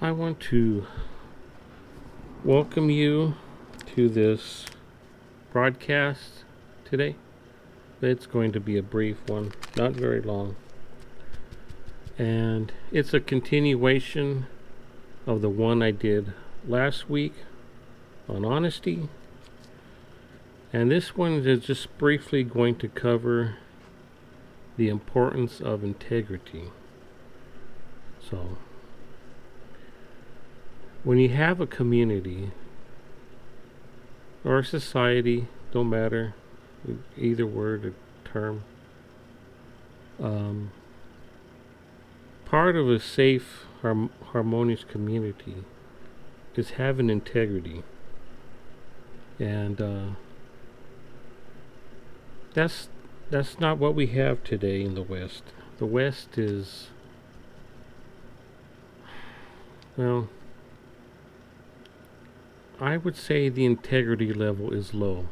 I want to welcome you to this broadcast today. It's going to be a brief one, not very long. And it's a continuation of the one I did last week on honesty. And this one is just briefly going to cover the importance of integrity. So, when you have a community or a society, don't matter, either word or term, part of a safe, harmonious community is having integrity. And that's not what we have today in the West. The West is, well, I would say the integrity level is low.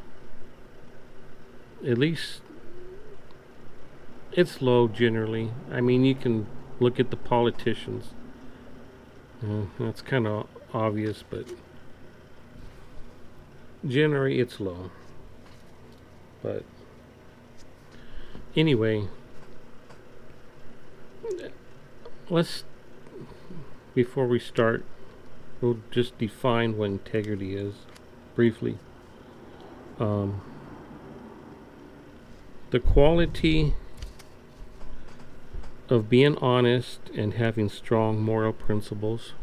At least it's low generally. I mean, you can look at the politicians. That's kind of obvious, but generally it's low. But anyway, before we start, we'll just define what integrity is briefly. The quality of being honest and having strong moral principles.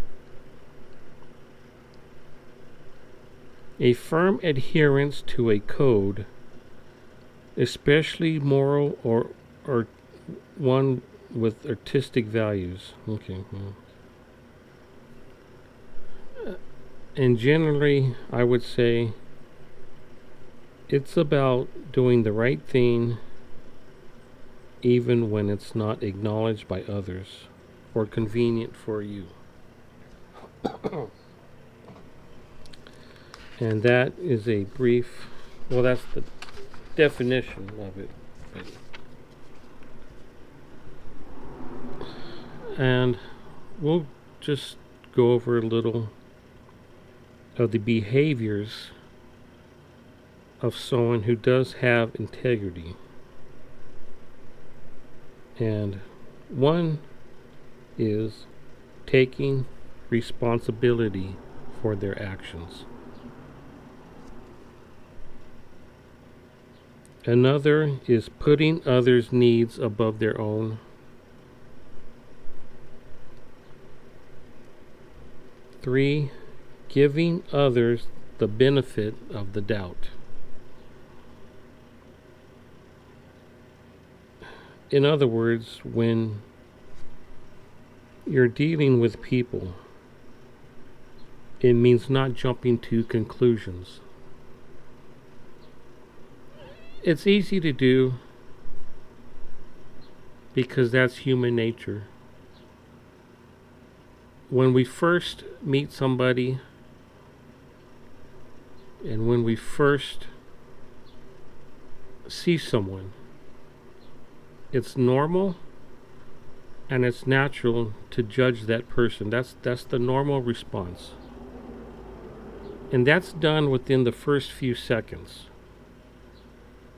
A firm adherence to a code, especially moral or one with artistic values. Okay. And generally, I would say it's about doing the right thing even when it's not acknowledged by others or convenient for you. And that is a brief, well, that's the definition of it. And we'll just go over a little of the behaviors of someone who does have integrity. And one is taking responsibility for their actions. Another is putting others' needs above their own. 3, giving others the benefit of the doubt. In other words, when you're dealing with people, it means not jumping to conclusions. It's easy to do because that's human nature. When we first meet somebody, and when we first see someone, it's normal and it's natural to judge that person. That's the normal response. And that's done within the first few seconds.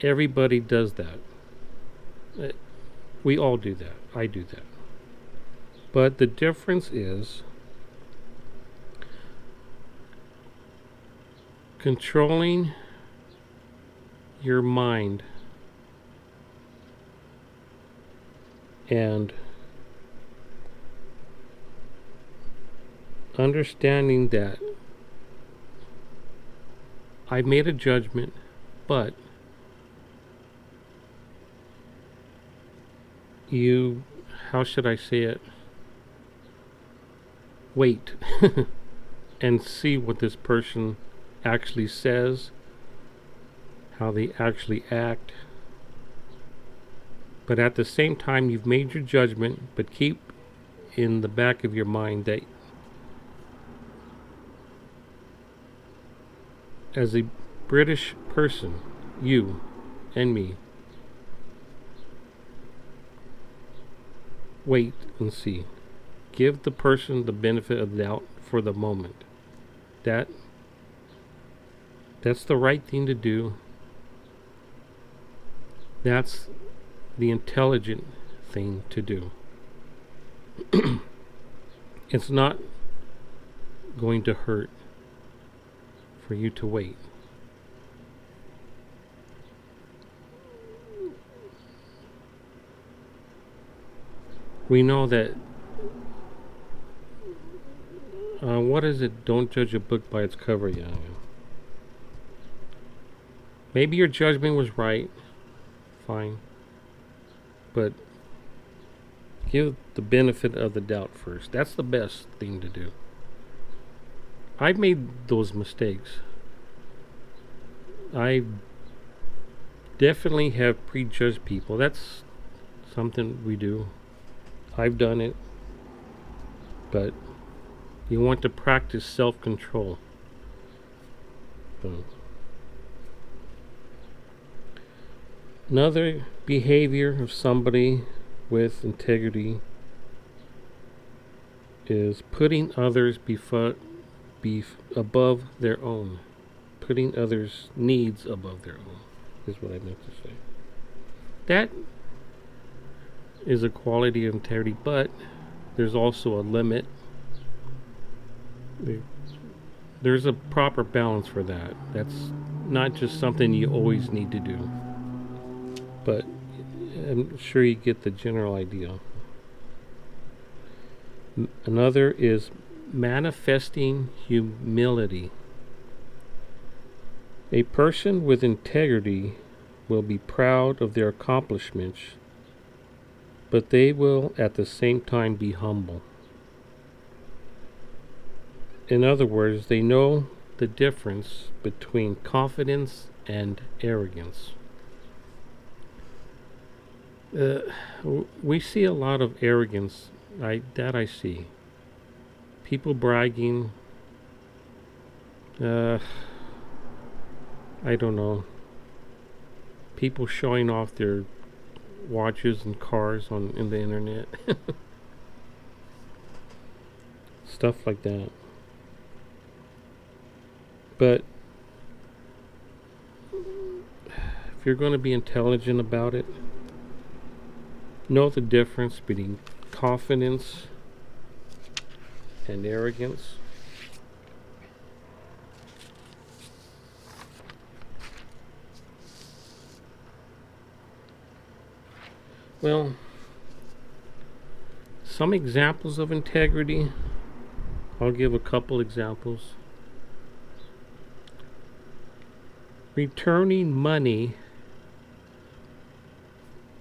Everybody does that. We all do that. I do that. But the difference is controlling your mind and understanding that I made a judgment, but you, how should I say it? Wait and see what this person actually says, how they actually act. But at the same time, you've made your judgment, but keep in the back of your mind that as a British person, you and me, wait and see. give the person the benefit of the doubt for the moment. That's the right thing to do. That's the intelligent thing to do. It's not going to hurt for you to wait. We know that what is it? Don't judge a book by its cover. Yeah. Maybe your judgment was right. Fine. But give the benefit of the doubt first. That's the best thing to do. I've made those mistakes. I definitely have prejudged people. That's something we do. I've done it. But you want to practice self-control. So, another behavior of somebody with integrity is putting others above their own. Putting others' needs above their own is what I meant to say. That is a quality of integrity, but there's also a limit. There's a proper balance for that. That's not just something you always need to do. But I'm sure you get the general idea. Another is manifesting humility. A person with integrity will be proud of their accomplishments, but they will at the same time be humble. In other words, they know the difference between confidence and arrogance. We see a lot of arrogance. I see. People bragging. I don't know. People showing off their watches and cars in the internet. Stuff like that. But if you're going to be intelligent about it, know the difference between confidence and arrogance. Well, some examples of integrity. I'll give a couple examples. Returning money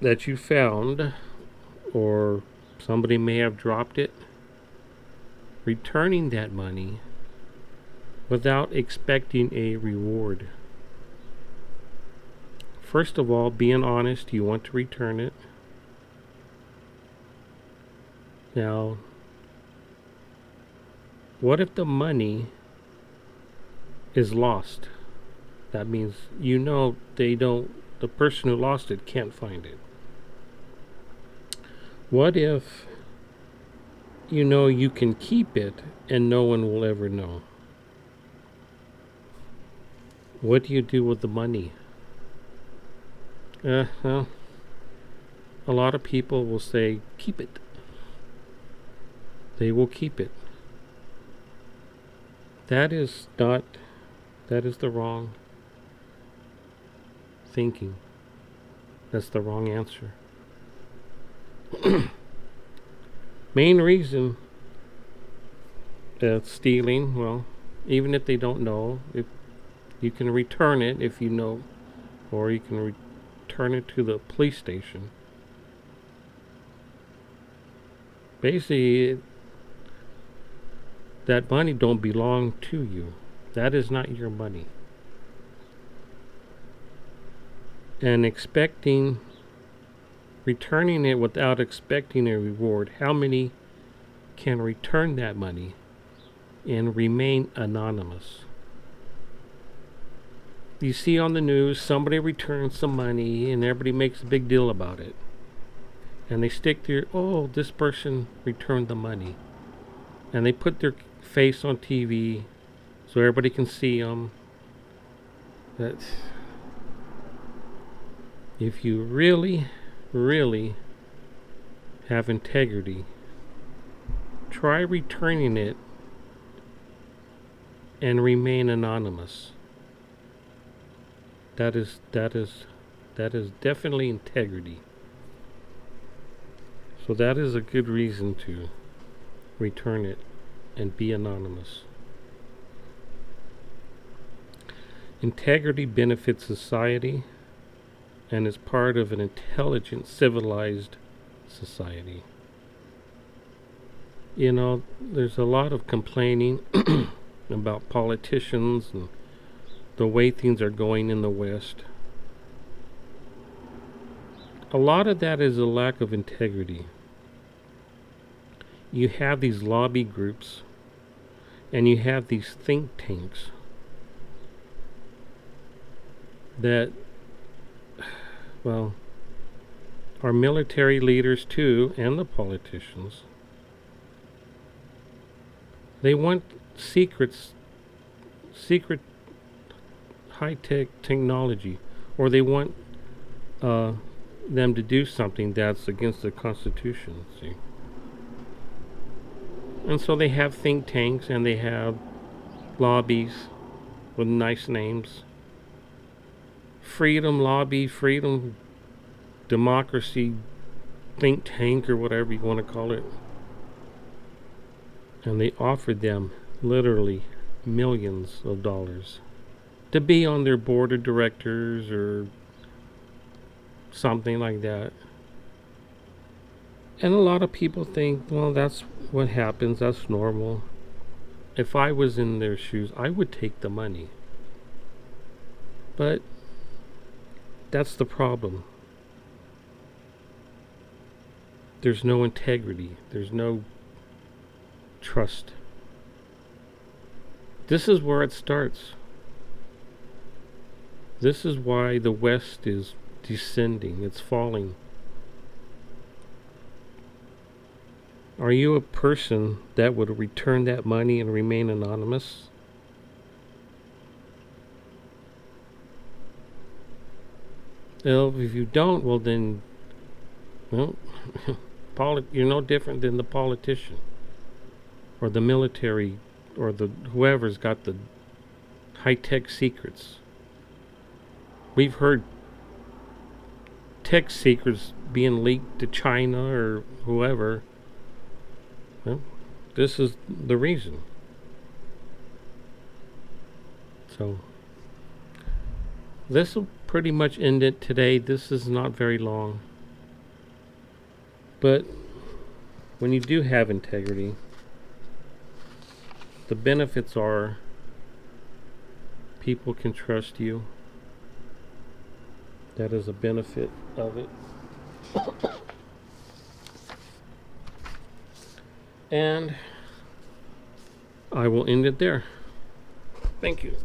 that you found, or somebody may have dropped it. Returning that money without expecting a reward. First of all, being honest, you want to return it. Now, what if the money is lost? That means the person who lost it can't find it. What if you can keep it and no one will ever know? What do you do with the money? Well, a lot of people will say, keep it. They will keep it. That is the wrong thinking. That's the wrong answer. Main reason stealing, well, even if they don't know, if you can return it if you know, or you can return it to the police station. Basically, that money don't belong to you. That is not your money. And returning it without expecting a reward, how many can return that money and remain anonymous? You see on the news, somebody returns some money and everybody makes a big deal about it. And they stick to, this person returned the money. and they put their face on TV so everybody can see them. That if you really, really have integrity, try returning it and remain anonymous. That is definitely integrity. So that is a good reason to return it and be anonymous. Integrity benefits society and is part of an intelligent, civilized society. You know, there's a lot of complaining about politicians and the way things are going in the West. A lot of that is a lack of integrity. You have these lobby groups and you have these think tanks that, well, our military leaders too, and the politicians, they want secret high-tech technology, or they want them to do something that's against the Constitution, see. And so they have think tanks and they have lobbies with nice names. Freedom Lobby, Freedom Democracy Think Tank, or whatever you want to call it. And they offered them literally millions of dollars to be on their board of directors or something like that. And a lot of people think, well, that's what happens, that's normal. If I was in their shoes, I would take the money. But that's the problem. There's no integrity. There's no trust. This is where it starts. This is why the West is descending. It's falling. Are you a person that would return that money and remain anonymous? Well, if you don't, well then, well, you're no different than the politician or the military or the whoever's got the high-tech secrets. We've heard tech secrets being leaked to China or whoever. Well, this is the reason. So this will pretty much end it today. This is not very long. But when you do have integrity, the benefits are people can trust you. That is a benefit of it. And I will end it there. Thank you.